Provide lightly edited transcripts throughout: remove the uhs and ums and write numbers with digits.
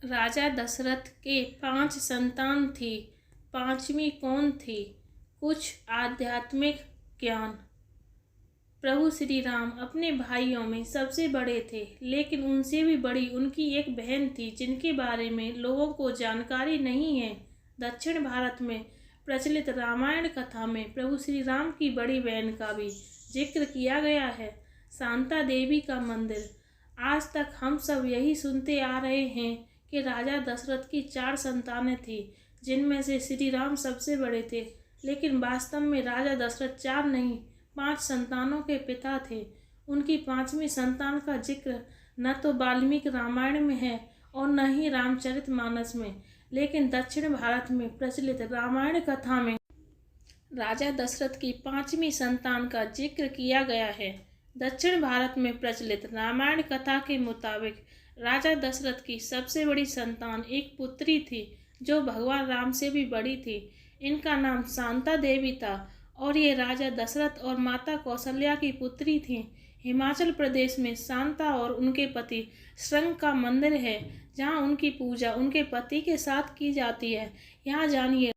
राजा दशरथ के 5 संतान थी। 5वीं कौन थी? कुछ आध्यात्मिक ज्ञान। प्रभु श्री राम अपने भाइयों में सबसे बड़े थे, लेकिन उनसे भी बड़ी उनकी एक बहन थी जिनके बारे में लोगों को जानकारी नहीं है। दक्षिण भारत में प्रचलित रामायण कथा में प्रभु श्री राम की बड़ी बहन का भी जिक्र किया गया है, शांता देवी का मंदिर। आज तक हम सब यही सुनते आ रहे हैं कि राजा दशरथ की 4 संतानें थी, जिनमें से श्री राम सबसे बड़े थे। लेकिन वास्तव में राजा दशरथ 4 नहीं 5 संतानों के पिता थे। उनकी 5वीं संतान का जिक्र न तो वाल्मीकि रामायण में है और न ही रामचरितमानस में, लेकिन दक्षिण भारत में प्रचलित रामायण कथा में राजा दशरथ की 5वीं संतान का जिक्र किया गया है। दक्षिण भारत में प्रचलित रामायण कथा के मुताबिक राजा दशरथ की सबसे बड़ी संतान एक पुत्री थी जो भगवान राम से भी बड़ी थी। इनका नाम शांता देवी था और ये राजा दशरथ और माता कौशल्या की पुत्री थी। हिमाचल प्रदेश में शांता और उनके पति श्रृंग का मंदिर है, जहाँ उनकी पूजा उनके पति के साथ की जाती है। यहाँ जानिए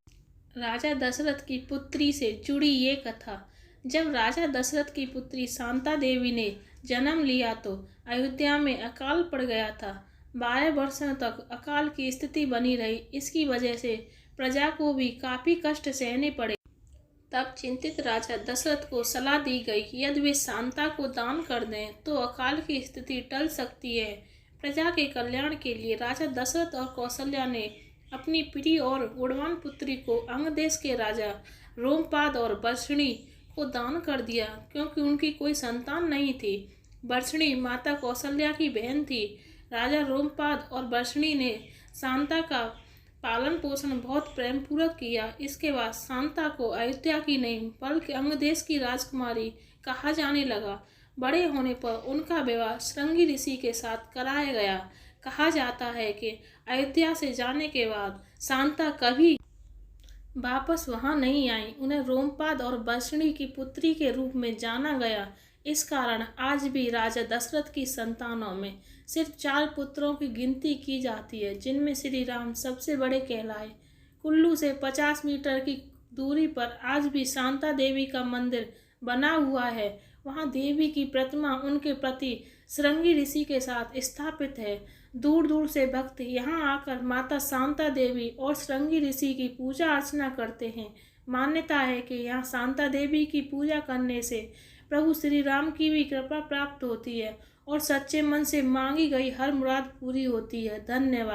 राजा दशरथ की पुत्री से जुड़ी ये कथा। जब राजा दशरथ की पुत्री शांता देवी ने जन्म लिया तो अयोध्या में अकाल पड़ गया था। 12 वर्षों तक अकाल की स्थिति बनी रही। इसकी वजह से प्रजा को भी काफ़ी कष्ट सहने पड़े। तब चिंतित राजा दशरथ को सलाह दी गई कि यदि वे शांता को दान कर दें तो अकाल की स्थिति टल सकती है। प्रजा के कल्याण के लिए राजा दशरथ और कौशल्या ने अपनी प्रिय और गुणवान पुत्री को अंग देश के राजा रोमपाद और वर्षणी को दान कर दिया, क्योंकि उनकी कोई संतान नहीं थी। वर्षणी माता कौशल्या की बहन थी। राजा रोमपाद और वर्षणी ने शांता का पालन पोषण बहुत प्रेम पूर्वक किया। इसके बाद शांता को अयोध्या की नहीं बल्कि अंग देश की राजकुमारी कहा जाने लगा। बड़े होने पर उनका विवाह श्रृंगी ऋषि के साथ कराया गया। कहा जाता है कि अयोध्या से जाने के बाद शांता कभी वापस वहां नहीं आई। उन्हें रोमपाद और वर्षणी की पुत्री के रूप में जाना गया। इस कारण आज भी राजा दशरथ की संतानों में सिर्फ 4 पुत्रों की गिनती की जाती है, जिनमें श्री राम सबसे बड़े कहलाए। कुल्लू से 50 मीटर की दूरी पर आज भी शांता देवी का मंदिर बना हुआ है। वहां देवी की प्रतिमा उनके पति श्रृंगी ऋषि के साथ स्थापित है। दूर दूर से भक्त यहाँ आकर माता शांता देवी और श्रृंगी ऋषि की पूजा अर्चना करते हैं। मान्यता है कि यहाँ शांता देवी की पूजा करने से प्रभु श्री राम की भी कृपा प्राप्त होती है और सच्चे मन से मांगी गई हर मुराद पूरी होती है। धन्यवाद।